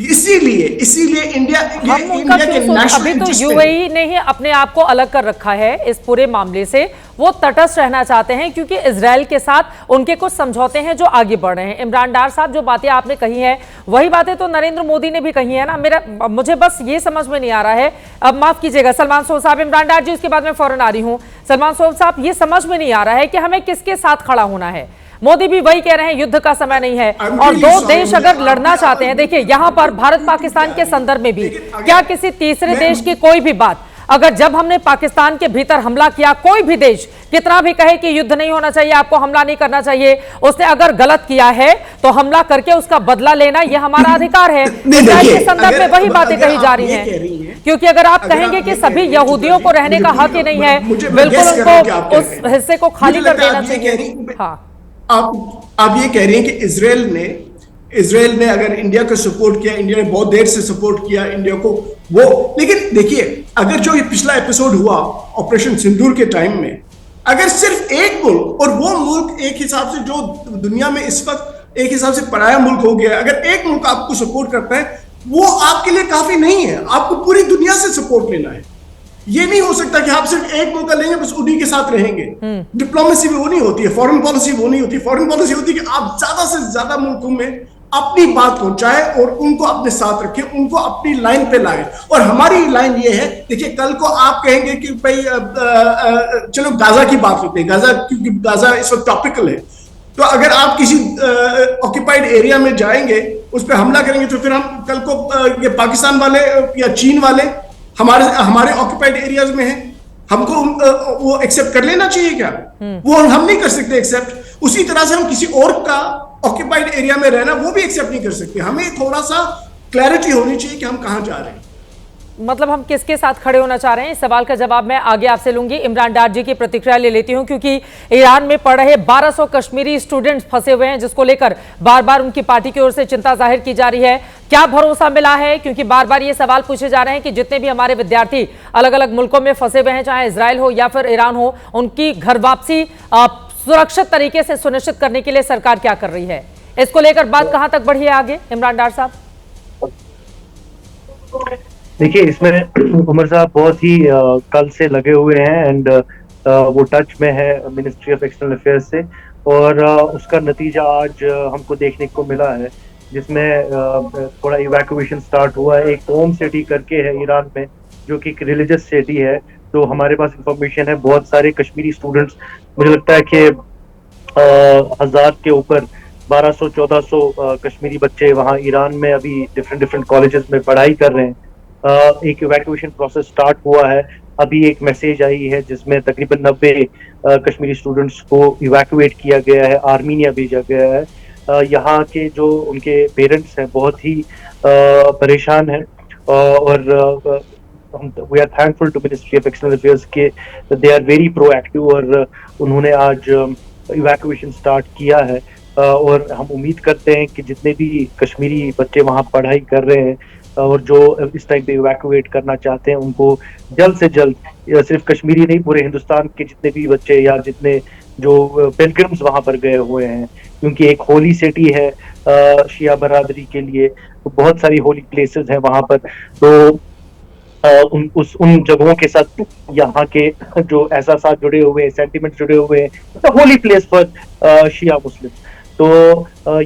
इसीलिए इंडिया के नेशनल, अभी तो यूएई ने ही अपने आप को अलग कर रखा है इस पूरे मामले से। वो तटस्थ रहना चाहते हैं क्योंकि इजराइल के साथ उनके कुछ समझौते हैं जो आगे बढ़ रहे हैं। इमरान डार साहब, जो बातें आपने कही हैं वही बातें तो नरेंद्र मोदी ने भी कही है ना। मुझे बस ये समझ में नहीं आ रहा है, अब माफ कीजिएगा सलमान सोद साहब, इमरान डार जी उसके बाद मैं फौरन आ रही हूँ। सलमान सोद साहब, ये समझ में नहीं आ रहा है कि हमें किसके साथ खड़ा होना है। मोदी भी वही कह रहे हैं, युद्ध का समय नहीं है, और दो देश अगर लड़ना चाहते हैं, देखिए यहां पर भारत पाकिस्तान के संदर्भ में भी क्या किसी तीसरे देश की कोई भी बात, अगर जब हमने पाकिस्तान के भीतर हमला किया, कोई भी देश कितना भी कहे कि युद्ध नहीं होना चाहिए, आपको हमला नहीं करना चाहिए, उसने अगर गलत किया है तो हमला करके उसका बदला लेना यह हमारा अधिकार है। इजराइल के संदर्भ में वही बातें कही जा रही हैं, क्योंकि अगर आप कहेंगे कि सभी यहूदियों को रहने का हक ही नहीं है, बिल्कुल उनको उस हिस्से को खाली कर देना चाहिए। हाँ, आप ये कह रही हैं कि इजराइल ने अगर इंडिया को सपोर्ट किया, इंडिया ने बहुत देर से सपोर्ट किया इंडिया को, वो, लेकिन देखिए अगर जो ये पिछला एपिसोड हुआ ऑपरेशन सिंदूर के टाइम में, अगर सिर्फ एक मुल्क, और वो मुल्क एक हिसाब से जो दुनिया में इस वक्त एक हिसाब से पराया मुल्क हो गया, अगर एक मुल्क आपको सपोर्ट करता है वो आपके लिए काफी नहीं है, आपको पूरी दुनिया से सपोर्ट लेना है। ये नहीं हो सकता कि आप सिर्फ एक मौका लेंगे बस उन्हीं के साथ रहेंगे। डिप्लोमेसी भी वो नहीं होती है, फॉरेन पॉलिसी वो नहीं होती। फॉरेन पॉलिसी होती है कि आप ज्यादा से ज्यादा मुल्कों में अपनी बात पहुंचाए और उनको अपने साथ रखें, उनको अपनी लाइन पे लाए। और हमारी लाइन ये है, देखिए कल को आप कहेंगे कि भाई चलो गाजा की बात करते हैं, गाजा क्योंकि गाजा इस वक्त टॉपिकल है, तो अगर आप किसी ऑक्यूपाइड एरिया में जाएंगे उस पर हमला करेंगे तो फिर हम कल को ये पाकिस्तान वाले या चीन वाले हमारे ऑक्यूपाइड एरियाज में हैं, हमको वो एक्सेप्ट कर लेना चाहिए क्या? वो हम नहीं कर सकते एक्सेप्ट। उसी तरह से हम किसी और का ऑक्यूपाइड एरिया में रहना वो भी एक्सेप्ट नहीं कर सकते। हमें थोड़ा सा क्लैरिटी होनी चाहिए कि हम कहां जा रहे हैं, मतलब हम किसके साथ खड़े होना चाह रहे हैं। इस सवाल का जवाब मैं आगे आपसे लूंगी। इमरान डार जी की प्रतिक्रिया ले लेती हूं, क्योंकि ईरान में पढ़ रहे 1200 कश्मीरी स्टूडेंट्स फंसे हुए हैं, जिसको लेकर बार बार उनकी पार्टी की ओर से चिंता जाहिर की जा रही है। क्या भरोसा मिला है? क्योंकि बार बार ये सवाल पूछे जा रहे हैं कि जितने भी हमारे विद्यार्थी अलग अलग मुल्कों में फंसे हुए हैं, चाहे इजराइल हो या फिर ईरान हो, उनकी घर वापसी सुरक्षित तरीके से सुनिश्चित करने के लिए सरकार क्या कर रही है? इसको लेकर बात कहां तक बढ़ी है आगे, इमरान डार साहब? देखिए, इसमें उमर साहब बहुत ही कल से लगे हुए हैं एंड वो टच में है मिनिस्ट्री ऑफ एक्सटर्नल अफेयर्स से, और उसका नतीजा आज हमको देखने को मिला है, जिसमें थोड़ा इवैक्यूएशन स्टार्ट हुआ है। एक ओम सिटी करके है ईरान में, जो कि एक रिलीजियस सिटी है। तो हमारे पास इंफॉर्मेशन है बहुत सारे कश्मीरी स्टूडेंट्स, मुझे लगता है कि 1000 के ऊपर 1200-1400 कश्मीरी बच्चे वहाँ ईरान में अभी डिफरेंट कॉलेजेस में पढ़ाई कर रहे हैं। एक इवैक्यूएशन प्रोसेस स्टार्ट हुआ है। अभी एक मैसेज आई है जिसमें तकरीबन 90 कश्मीरी स्टूडेंट्स को इवैक्यूएट किया गया है, आर्मीनिया भेजा गया है। यहाँ के जो उनके पेरेंट्स हैं बहुत ही परेशान हैं, और we are thankful to ministry of external affairs के दे आर वेरी प्रोएक्टिव, और उन्होंने आज इवैक्यूएशन स्टार्ट किया है। और हम उम्मीद करते हैं कि जितने भी कश्मीरी बच्चे वहाँ पढ़ाई कर रहे हैं और जो इस टाइम पे इवैक्यूएट करना चाहते हैं, उनको जल्द से जल्द, सिर्फ कश्मीरी नहीं पूरे हिंदुस्तान के जितने भी बच्चे या जितने जो पिलग्रिम्स वहां पर गए हुए हैं, क्योंकि एक होली सिटी है शिया बरादरी के लिए, तो बहुत सारी होली प्लेसेस हैं वहां पर। तो उन जगहों के साथ यहाँ के जो एहसास जुड़े हुए हैं, सेंटिमेंट जुड़े हुए हैं, तो होली प्लेस फॉर शिया मुस्लिम। तो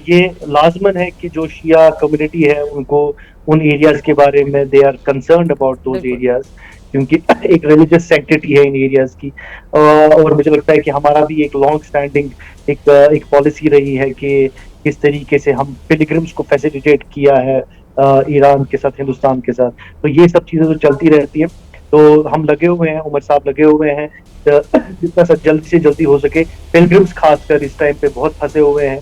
ये लाजमन है कि जो शिया कम्युनिटी है उनको उन एरियाज के बारे में they are concerned about those areas, क्योंकि एक रिलीजियस सेंक्टिटी है इन एरियाज की। और मुझे लगता है कि हमारा भी एक लॉन्ग स्टैंडिंग एक पॉलिसी रही है कि किस तरीके से हम पिलग्रिम्स को फैसिलिटेट किया है ईरान के साथ, हिंदुस्तान के साथ। तो ये सब चीजें तो चलती रहती है। तो हम लगे हुए हैं, उमर साहब लगे हुए हैं, जितना सा जल्दी से जल्दी हो सके। पिलग्रिम्स खासकर इस टाइम पे बहुत फंसे हुए हैं,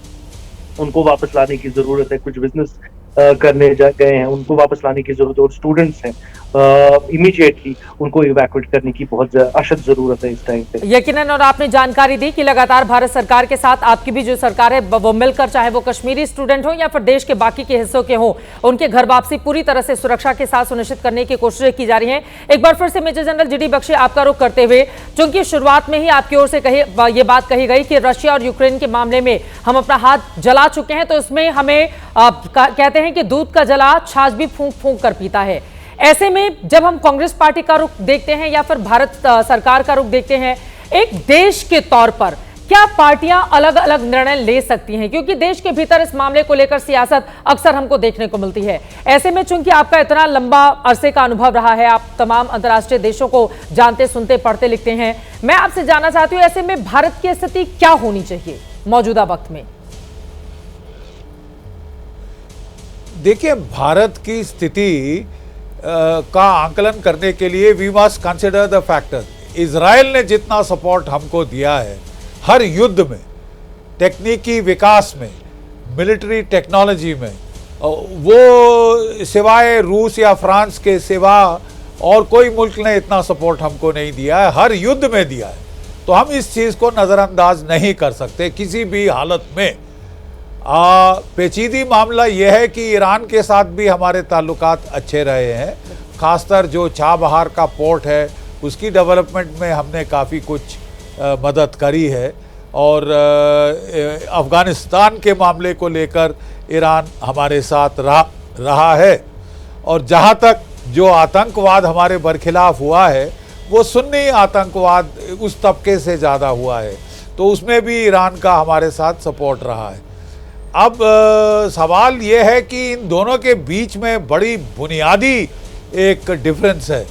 उनको वापस लाने की जरूरत है। कुछ बिजनेस करने गए हैं, उनको वापस लाने की जरूरत है। और स्टूडेंट्स हैं, इमीडिएटली उनको इवैक्यूएट करने की बहुत अशद जरूरत है इस टाइम पे। यकीनन, और आपने जानकारी दी कि लगातार भारत सरकार के साथ आपकी भी जो सरकार है वो मिलकर, चाहे वो कश्मीरी स्टूडेंट हो या फिर देश के बाकी के हिस्सों के हो, उनके घर वापसी पूरी तरह से सुरक्षा के साथ सुनिश्चित करने की कोशिशें की जा रही हैं। एक बार फिर से मेजर जनरल जीडी बख्शी, आपका रुख करते हुए, चूंकि शुरुआत में ही आपकी ओर से ये बात कही गई कि रशिया और यूक्रेन के मामले में हम अपना हाथ जला चुके हैं, तो इसमें हमें कहते हैं कि दूध का जला छाछ भी फूंक फूंक कर पीता है। ऐसे में जब हम कांग्रेस पार्टी का रुख देखते हैं या फिर भारत सरकार का रुख देखते हैं, एक देश के तौर पर क्या पार्टियां अलग अलग निर्णय ले सकती हैं? क्योंकि देश के भीतर इस मामले को लेकर सियासत अक्सर हमको देखने को मिलती है। ऐसे में चूंकि आपका इतना लंबा अरसे का अनुभव रहा है, आप तमाम अंतर्राष्ट्रीय देशों को जानते, सुनते, पढ़ते, लिखते हैं, मैं आपसे जानना चाहती हूं, ऐसे में भारत की स्थिति क्या होनी चाहिए मौजूदा वक्त में? देखिए, भारत की स्थिति का आंकलन करने के लिए we must consider the factor. Israel ने जितना सपोर्ट हमको दिया है हर युद्ध में, तकनीकी विकास में, मिलिट्री टेक्नोलॉजी में, वो सिवाय रूस या फ्रांस के सिवा और कोई मुल्क ने इतना सपोर्ट हमको नहीं दिया है, हर युद्ध में दिया है। तो हम इस चीज़ को नज़रअंदाज नहीं कर सकते किसी भी हालत में। पेचीदी मामला यह है कि ईरान के साथ भी हमारे ताल्लुकात अच्छे रहे हैं, खासकर जो चाबहार का पोर्ट है उसकी डेवलपमेंट में हमने काफ़ी कुछ मदद करी है, और अफ़गानिस्तान के मामले को लेकर ईरान हमारे साथ रहा है। और जहाँ तक जो आतंकवाद हमारे बरखिलाफ़ हुआ है वो सुन्नी आतंकवाद उस तबके से ज़्यादा हुआ है, तो उसमें भी ईरान का हमारे साथ सपोर्ट रहा है। अब सवाल ये है कि इन दोनों के बीच में बड़ी बुनियादी एक डिफरेंस है।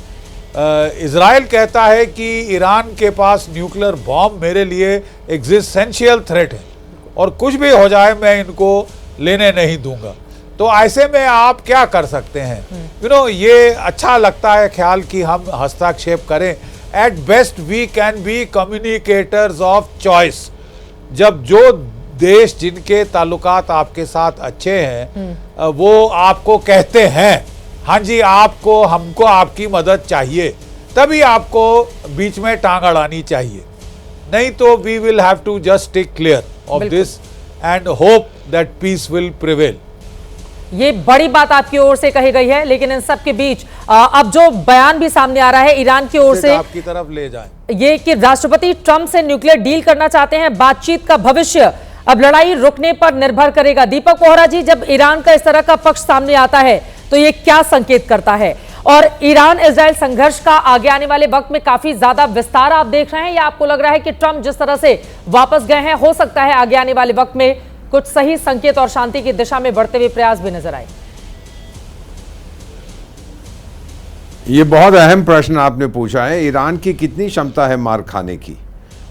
इज़राइल कहता है कि ईरान के पास न्यूक्लियर बॉम्ब मेरे लिए एग्जिस्टेंशियल थ्रेट है और कुछ भी हो जाए मैं इनको लेने नहीं दूंगा। तो ऐसे में आप क्या कर सकते हैं? ये अच्छा लगता है ख्याल कि हम हस्तक्षेप करें। At best we can be communicators of choice. जब जो देश जिनके ताल्लुकात आपके साथ अच्छे हैं वो आपको कहते हैं हाँ जी आपको हमको आपकी मदद चाहिए, तभी आपको बीच में टांग अड़ानी चाहिए, नहीं तो we will have to just stick clear of this and hope that peace will prevail. ये बड़ी बात आपकी ओर से कही गई है, लेकिन इन सब के बीच अब जो बयान भी सामने आ रहा है ईरान की ओर से आपकी तरफ ले जाएं, ये कि राष्ट्रपति ट्रंप से न्यूक्लियर डील करना चाहते हैं। बातचीत का भविष्य अब लड़ाई रुकने पर निर्भर करेगा। दीपक बोहरा जी, जब ईरान का इस तरह का पक्ष सामने आता है तो ये क्या संकेत करता है? और ईरान इजराइल संघर्ष का आगे आने वाले वक्त में काफी ज्यादा विस्तार आप देख रहे हैं, या आपको लग रहा है कि ट्रंप जिस तरह से वापस गए हैं हो सकता है आगे आने वाले वक्त में कुछ सही संकेत और शांति की दिशा में बढ़ते हुए प्रयास भी नजर आए? ये बहुत अहम प्रश्न आपने पूछा है। ईरान की कितनी क्षमता है मार खाने की?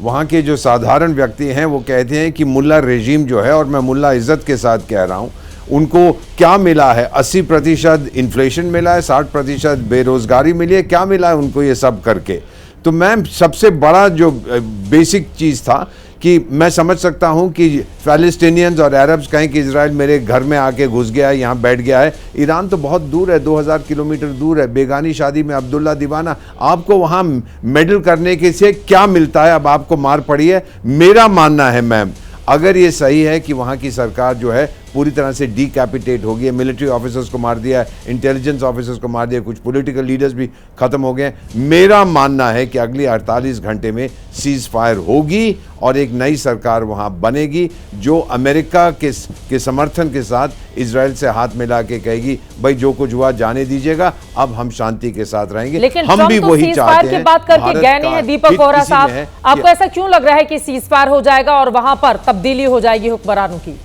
वहाँ के जो साधारण व्यक्ति हैं वो कहते हैं कि मुल्ला रेजीम जो है, और मैं मुल्ला इज्जत के साथ कह रहा हूँ, उनको क्या मिला है? 80% इन्फ्लेशन मिला है, 60% बेरोजगारी मिली है, क्या मिला है उनको ये सब करके? तो मैं सबसे बड़ा जो बेसिक चीज़ था कि मैं समझ सकता हूं कि फ़लस्तीनियंस और अरब्स कहें कि इजराइल मेरे घर में आके घुस गया है, यहाँ बैठ गया है। ईरान तो बहुत दूर है, 2000 किलोमीटर दूर है। बेगानी शादी में अब्दुल्ला दीवाना, आपको वहाँ मेडल करने के से क्या मिलता है? अब आपको मार पड़ी है। मेरा मानना है मैम, अगर ये सही है कि वहाँ की सरकार जो है पूरी तरह से डीकैपिटेट हो गई है, मिलिट्री ऑफिसर्स को मार दिया है, इंटेलिजेंस ऑफिसर्स को मार दिया, कुछ पॉलिटिकल लीडर्स भी खत्म हो गए हैं, मेरा मानना है कि अगले 48 घंटे में सीज फायर होगी और एक नई सरकार वहाँ बनेगी जो अमेरिका के समर्थन के साथ इजराइल से हाथ मिला के कहेगी भाई जो कुछ हुआ जाने दीजिएगा, अब हम शांति के साथ रहेंगे। लेकिन हम भी वही चाहते हैं। बात करके गए नहीं है दीपक बोहरा साहब, आपको ऐसा क्यों लग रहा है कि सीज फायर हो जाएगा और वहां पर तब्दीली हो जाएगी हुक्मरानों की?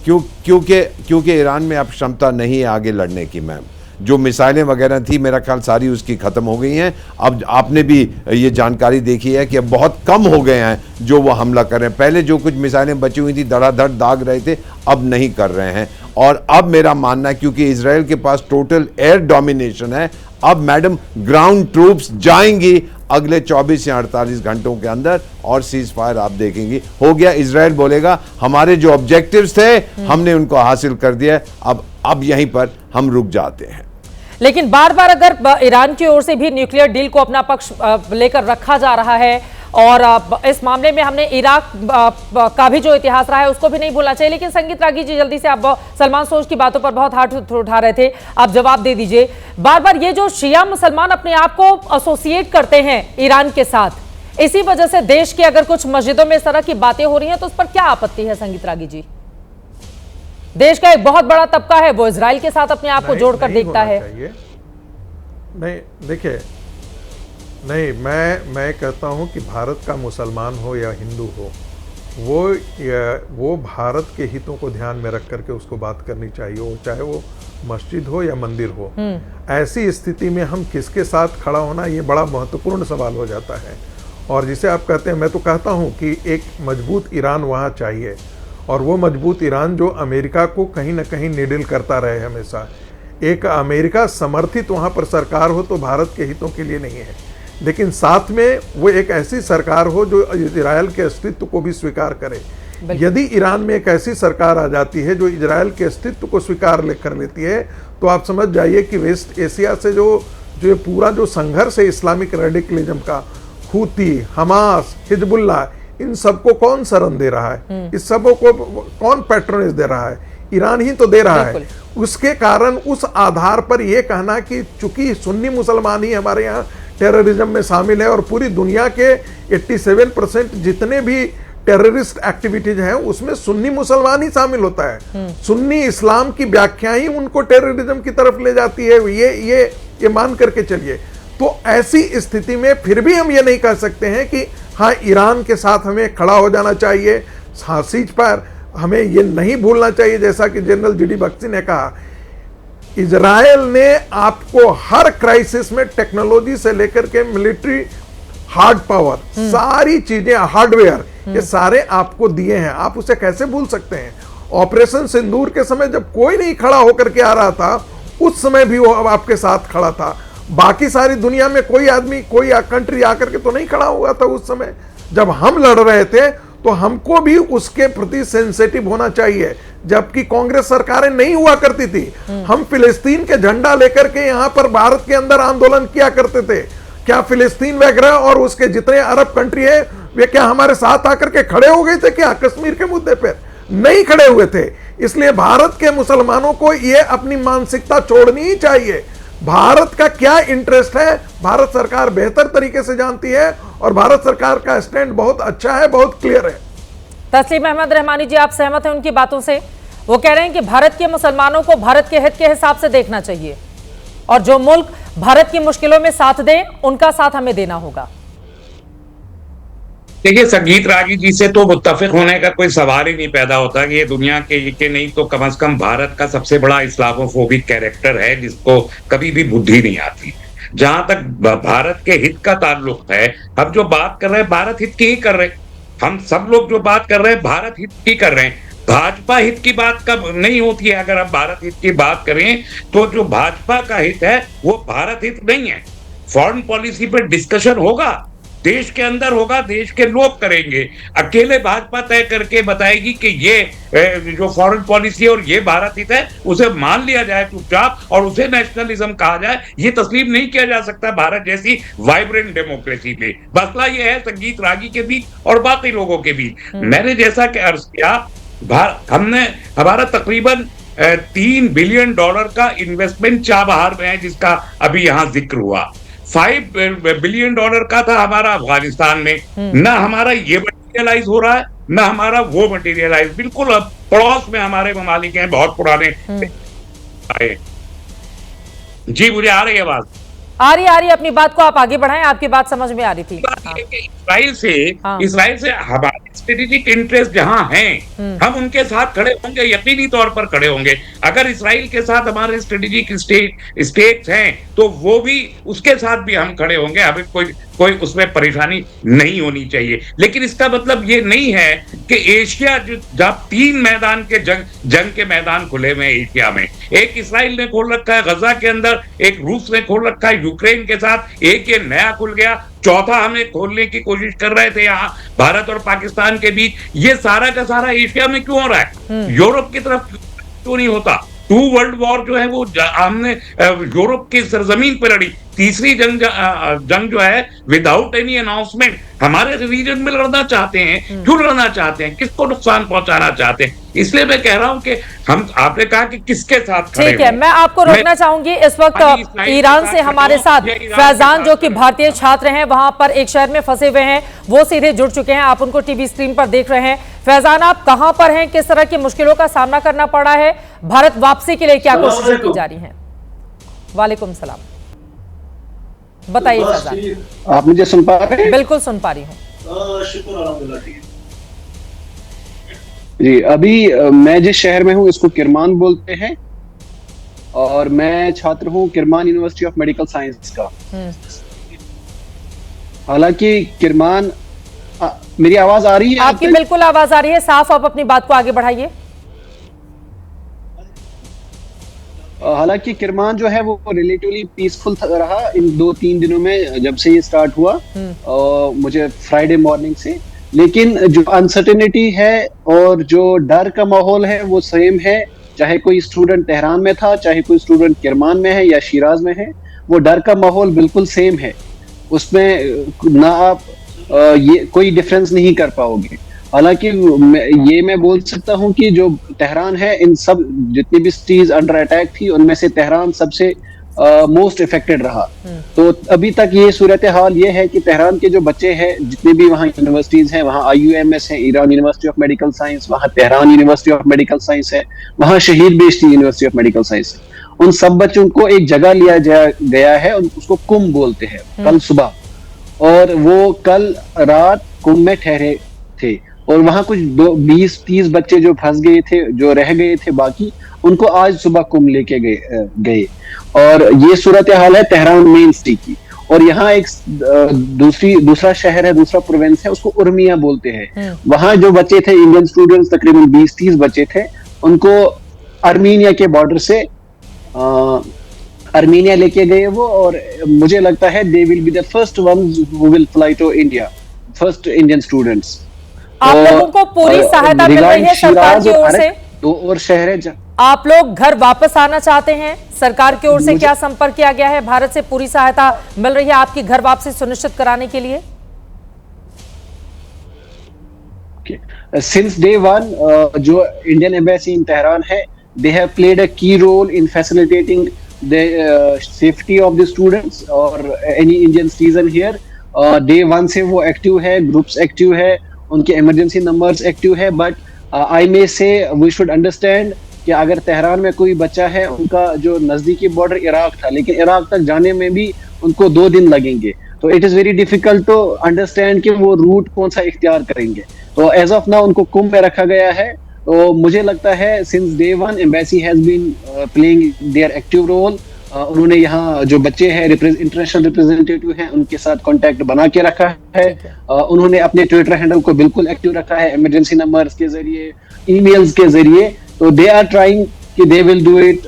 क्योंकि ईरान में अब क्षमता नहीं है आगे लड़ने की मैम। जो मिसाइलें वगैरह थी मेरा ख्याल सारी उसकी ख़त्म हो गई हैं। अब आपने भी ये जानकारी देखी है कि अब बहुत कम हो गए हैं जो वो हमला कर रहे हैं। पहले जो कुछ मिसाइलें बची हुई थी धड़ाधड़ दाग रहे थे, अब नहीं कर रहे हैं। और अब मेरा मानना है क्योंकि इजराइल के पास टोटल एयर डोमिनेशन है, अब मैडम ग्राउंड ट्रूप्स जाएंगी अगले 24 या 48 घंटों के अंदर और सीज फायर आप देखेंगी हो गया। इजराइल बोलेगा हमारे जो ऑब्जेक्टिव्स थे हमने उनको हासिल कर दिया, अब यहीं पर हम रुक जाते हैं। लेकिन बार बार अगर ईरान की ओर से भी न्यूक्लियर डील को अपना पक्ष लेकर रखा जा रहा है और इस मामले में हमने इराक का भी जो इतिहास रहा है उसको भी नहीं भूलना चाहिए। लेकिन संगीत रागी जी, जल्दी से, आप सलमान सोच की बातों पर बहुत हाथ उठा रहे थे, आप जवाब दे दीजिए। बार बार ये जो शिया मुसलमान अपने आप को एसोसिएट करते हैं ईरान के साथ, इसी वजह से देश की अगर कुछ मस्जिदों में इस तरह की बातें हो रही हैं तो उस पर क्या आपत्ति है संगीत रागी जी? देश का एक बहुत बड़ा तबका है वो इजराइल के साथ अपने आप को जोड़कर देखता है। नहीं, देखिए, नहीं, मैं कहता हूं कि भारत का मुसलमान हो या हिंदू हो, वो भारत के हितों को ध्यान में रख करके उसको बात करनी चाहिए, चाहे वो मस्जिद हो या मंदिर हो। ऐसी स्थिति में हम किसके साथ खड़ा होना, ये बड़ा महत्वपूर्ण सवाल हो जाता है। और जिसे आप कहते हैं, मैं तो कहता हूं कि एक मजबूत ईरान वहाँ चाहिए, और वो मजबूत ईरान जो अमेरिका को कहीं ना कहीं निडिल करता रहे हमेशा। एक अमेरिका समर्थित वहाँ पर सरकार हो तो भारत के हितों के लिए नहीं है, लेकिन साथ में वो एक ऐसी सरकार हो जो इजराइल के अस्तित्व को भी स्वीकार करे। यदि ईरान में एक ऐसी सरकार आ जाती है जो इजराइल के अस्तित्व को स्वीकार कर लेती है, तो आप समझ जाइए कि वेस्ट एशिया से जो जो ये पूरा जो संघर्ष है इस्लामिक रेडिकलिज्म का, हूती, हमास, हिजबुल्लाह, इन सबको कौन शरण दे रहा है? इस सबों को कौन पैट्रोनेज दे रहा है? ईरान ही तो दे रहा है। उसके कारण उस आधार पर यह कहना कि चूंकि सुन्नी मुसलमान ही हमारे यहाँ टेररिज्म में शामिल है और पूरी दुनिया के 87% जितने भी टेररिस्ट एक्टिविटीज हैं उसमें सुन्नी मुसलमान ही शामिल होता है। सुन्नी इस्लाम की व्याख्या ही उनको टेररिज्म की तरफ ले जाती है, ये मान करके चलिए। तो ऐसी स्थिति में फिर भी हम ये नहीं कह सकते हैं कि हाँ ईरान के साथ हमें खड़ा हो जाना चाहिए। हाँ, सीज फायर हमें ये नहीं भूलना चाहिए, जैसा कि जनरल जीडी बख्शी ने कहा, इजराइल ने आपको हर क्राइसिस में टेक्नोलॉजी से लेकर के मिलिट्री हार्ड पावर, सारी चीजें, हार्डवेयर, ये सारे आपको दिए हैं। आप उसे कैसे भूल सकते हैं? ऑपरेशन सिंदूर के समय जब कोई नहीं खड़ा होकर के आ रहा था, उस समय भी वो आपके साथ खड़ा था। बाकी सारी दुनिया में कोई आदमी, कोई कंट्री आकर के तो नहीं खड़ा हुआ था उस समय जब हम लड़ रहे थे। तो हमको भी उसके प्रति सेंसिटिव होना चाहिए, जबकि कांग्रेस सरकारें नहीं हुआ करती थी। हम फिलिस्तीन के झंडा लेकर के यहाँ पर भारत के अंदर आंदोलन किया करते थे। क्या फिलिस्तीन वगैरह और उसके जितने अरब कंट्री है वे क्या हमारे साथ आकर के खड़े हो गए थे? क्या कश्मीर के मुद्दे पर नहीं खड़े हुए थे। इसलिए भारत के मुसलमानों को ये अपनी मानसिकता छोड़नी ही चाहिए। भारत का क्या इंटरेस्ट है भारत सरकार बेहतर तरीके से जानती है और भारत सरकार का स्टैंड बहुत अच्छा है, बहुत क्लियर है। तस्लीम अहमद रहमानी जी, आप सहमत हैं उनकी बातों से? वो कह रहे हैं कि भारत के मुसलमानों को भारत के हित के हिसाब से देखना चाहिए और जो मुल्क भारत की मुश्किलों में साथ दे उनका साथ हमें देना होगा। देखिए, संगीत रागी जी से तो मुत्तफिक होने का कोई सवाल ही नहीं पैदा होता कि ये दुनिया के नहीं तो कम से कम भारत का सबसे बड़ा इस्लामोफोबिक कैरेक्टर है जिसको कभी भी बुद्धि नहीं आती। जहां तक भारत के हित का ताल्लुक है, हम जो बात कर रहे हैं भारत हित की ही कर रहे हैं। हम सब लोग जो बात कर रहे हैं भारत हित की कर रहे हैं। भाजपा हित की बात कब नहीं होती है। अगर हम भारत हित की बात करें तो जो भाजपा का हित है वो भारत हित नहीं है। फॉरेन पॉलिसी पर डिस्कशन होगा, देश के अंदर होगा, देश के लोग करेंगे। अकेले भाजपा तय करके बताएगी कि ये जो फॉरेन पॉलिसी है और ये भारत हित है, उसे मान लिया जाए चुपचाप और उसे नेशनलिज्म कहा जाए, ये तस्लीम नहीं किया जा सकता भारत जैसी वाइब्रेंट डेमोक्रेसी में। मसला ये है संगीत रागी के बीच और बाकी लोगों के बीच। मैंने जैसा कि अर्ज किया, हमारा तकरीबन $3 बिलियन का इन्वेस्टमेंट चाबहार में है जिसका अभी यहाँ जिक्र हुआ। $5 बिलियन का था हमारा अफगानिस्तान में। ना हमारा ये मटेरियलाइज हो रहा है ना हमारा वो मटेरियलाइज। बिल्कुल अब पड़ोस में हमारे ममालिक हैं बहुत पुराने। जी, मुझे आ रही है आवाज? आ रही, अपनी बात को आप आगे बढ़ाएं, आपकी बात समझ में आ रही थी। इसराइल से हमारे स्ट्रेटेजिक इंटरेस्ट जहां हैं, हम उनके साथ खड़े होंगे, यकीनी तौर पर खड़े होंगे। अगर इसराइल के साथ हमारे स्ट्रेटेजिक स्टेट्स हैं तो वो भी, उसके साथ भी हम खड़े होंगे। हमें कोई उसमें परेशानी नहीं होनी चाहिए। लेकिन इसका मतलब ये नहीं है कि एशिया जब 3 मैदान के जंग के मैदान खुले हुए एशिया में, एक इसराइल ने खोल रखा है गजा के अंदर, एक रूस ने खोल रखा है यूक्रेन के साथ, एक ये नया खुल गया, चौथा हमें खोलने की कोशिश कर रहे थे यहाँ भारत और पाकिस्तान के बीच। ये सारा का सारा एशिया में क्यों हो रहा है? यूरोप की तरफ क्यों नहीं होता? 2 वर्ल्ड वॉर जो है वो हमने यूरोप की सरजमीन पर लड़ी। तीसरी जंग जो है विदाउट एनी अनाउंसमेंट हमारे रीजन में लड़ना चाहते हैं। क्यों लड़ना चाहते हैं? किसको नुकसान पहुंचाना चाहते हैं? इसलिए मैं कह रहा हूं कि आपने कहा कि किसके साथ खड़े ठीक है, मैं आपको रोकना चाहूंगी। इस वक्त ईरान से हमारे साथ फैजान, जो कि भारतीय छात्र हैं, वहां पर एक शहर में फंसे हुए हैं, वो सीधे जुड़ चुके हैं। आप उनको टीवी स्क्रीन पर देख रहे हैं। फैजान, आप कहां पर हैं? किस तरह की मुश्किलों का सामना करना पड़ा है? भारत वापसी के लिए क्या कोशिशें की जा रही हैं? वालेकुम सलाम, बताइए फैजान। आप मुझे सुन पा रहे हैं? बिल्कुल सुन पा रही हूँ। जी, अभी मैं जिस शहर में हूँ इसको किरमान बोलते हैं और मैं छात्र हूँ Kirman university of Medical science का। हालांकि किरमान, मेरी आवाज आ रही है? आपकी बिल्कुल आवाज आ रही है साफ। आप अपनी बात को आगे बढ़ाइए। हालांकि किरमान जो है वो रिलेटिवली पीसफुल रहा इन 2-3 दिनों में जब से ये स्टार्ट हुआ, मुझे फ्राइडे मॉर्निंग से। लेकिन जो अनसर्टेनिटी है और जो डर का माहौल है वो सेम है, चाहे कोई स्टूडेंट तेहरान में था, चाहे कोई स्टूडेंट किरमान में है या शिराज में है। वो डर का माहौल बिल्कुल सेम है, उसमें ना आप ये कोई डिफरेंस नहीं कर पाओगे। हालांकि ये मैं बोल सकता हूं कि जो तेहरान है, इन सब जितनी भी सिटीज अंडर अटैक थी उनमें से तेहरान सबसे मोस्ट इफेक्टेड रहा। तो अभी तक ये सूरत हाल ये है कि तेहरान के जो बच्चे हैं, जितने भी वहाँ यूनिवर्सिटीज हैं, वहाँ IUMS है, Iran University of Medical Science, वहाँ Tehran University of Medical Science है, वहाँ Shahid Beheshti University of Medical Science है, उन सब बच्चों को एक जगह लिया गया है, उसको कुंभ बोलते हैं, कल सुबह, और वो कल रात कुंभ में ठहरे थे, और वहां कुछ 20-30 बच्चे जो फंस गए थे, जो रह गए थे बाकी, उनको आज सुबह कुंभ लेके गए। और ये सूरत हाल है तेहरान मेन सिटी की। और यहाँ एक दूसरा शहर है, दूसरा प्रोविंस है, उसको उर्मिया बोलते हैं। वहां जो बच्चे थे, इंडियन स्टूडेंट्स तकरीबन 20-30 बच्चे थे, उनको आर्मीनिया के बॉर्डर से आर्मीनिया लेके गए वो, और मुझे लगता है they will be the first ones who will fly to India, first Indian students. आप लोगों को पूरी सहायता मिल रही है सरकार की ओर से? तो और शहर है आप लोग घर वापस आना चाहते हैं, सरकार की ओर से क्या संपर्क किया गया है? भारत से पूरी सहायता मिल रही है आपकी घर वापसी सुनिश्चित कराने के लिए? Since day one, जो इंडियन एम्बेसी इन तेहरान है, they have played a key role in facilitating the safety of the students or any Indian citizen here. Day one से वो एक्टिव है, ग्रुप्स एक्टिव है, उनके इमरजेंसी नंबर्स एक्टिव है। But I मे से we should understand कि अगर Tehran में कोई बच्चा है, उनका जो नजदीकी बॉर्डर इराक था, लेकिन इराक तक जाने में भी उनको 2 दिन लगेंगे, तो it is very difficult to understand कि वो रूट कौन सा इख्तियार करेंगे। तो एज ऑफ नाउ उनको कुंभ में रखा गया है। तो मुझे लगता है since day one embassy has been playing their active role. उन्होंने यहाँ जो बच्चे हैं, इंटरनेशनल रिप्रेजेंटेटिव हैं, उनके साथ कांटेक्ट बना के रखा है। उन्होंने अपने ट्विटर हैंडल को बिल्कुल एक्टिव रखा है, इमरजेंसी नंबर्स के जरिए, ईमेल्स के जरिए। तो दे आर ट्राइंग कि they will do it,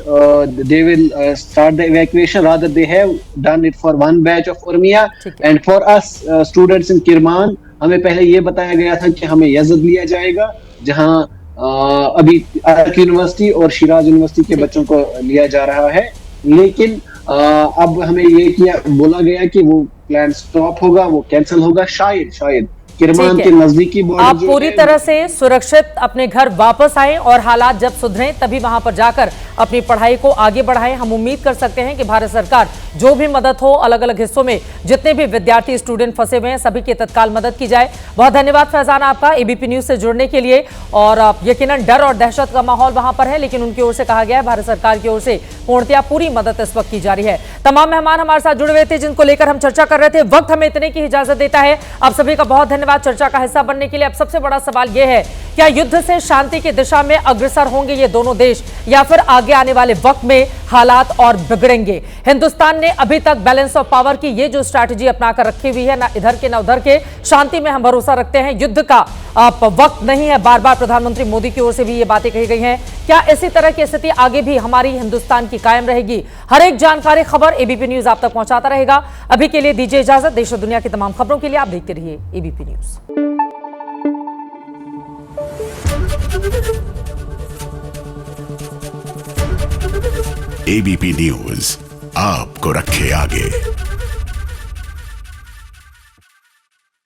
they will start the evacuation, rather they have done it for one batch of Urmia, and for us students in Kirman, हमें पहले ये बताया गया था कि हमें यज़द लिया जाएगा, जहां अभी अरक यूनिवर्सिटी और शिराज यूनिवर्सिटी के बच्चों को लिया जा रहा है। लेकिन अब हमें ये बोला गया कि वो प्लान स्टॉप होगा, वो कैंसिल होगा, शायद किरमान के नजदीकी बॉर्डर। आप पूरी तरह से सुरक्षित अपने घर वापस आए और हालात जब सुधरें तभी वहां पर जाकर अपनी पढ़ाई को आगे बढ़ाएं। हम उम्मीद कर सकते हैं कि भारत सरकार जो भी मदद हो, अलग अलग हिस्सों में जितने भी विद्यार्थी स्टूडेंट फंसे हुए हैं, सभी की तत्काल मदद की जाए। बहुत धन्यवाद फैजान आपका ABP न्यूज से जुड़ने के लिए। और यकीनन डर और दहशत का माहौल वहां पर है, लेकिन उनकी ओर से कहा गया है भारत सरकार की ओर से पूर्णतया पूरी मदद इस वक्त की जा रही है। तमाम मेहमान हमारे साथ जुड़े हुए थे जिनको लेकर हम चर्चा कर रहे थे। वक्त हमें इतने की इजाजत देता है। आप सभी का बहुत धन्यवाद चर्चा का हिस्सा बनने के लिए। अब सबसे बड़ा सवाल यह है, क्या युद्ध से शांति की दिशा में अग्रसर होंगे ये दोनों देश, या फिर आगे आने वाले वक्त में हालात और बिगड़ेंगे? हिंदुस्तान ने अभी तक बैलेंस ऑफ पावर की ये जो स्ट्रैटेजी अपनाकर रखी हुई है, ना इधर के ना उधर के, शांति में हम भरोसा रखते हैं, युद्ध का वक्त नहीं है। बार बार प्रधानमंत्री मोदी की ओर से भी ये बातें कही गई हैं। क्या इसी तरह की स्थिति आगे भी हमारी हिंदुस्तान की कायम रहेगी? हर एक जानकारी, खबर ABP न्यूज आप तक पहुंचाता रहेगा। अभी के लिए दीजिए इजाजत। देश और दुनिया की तमाम खबरों के लिए आप देखते रहिए ABP न्यूज। ABP न्यूज आपको रखे आगे।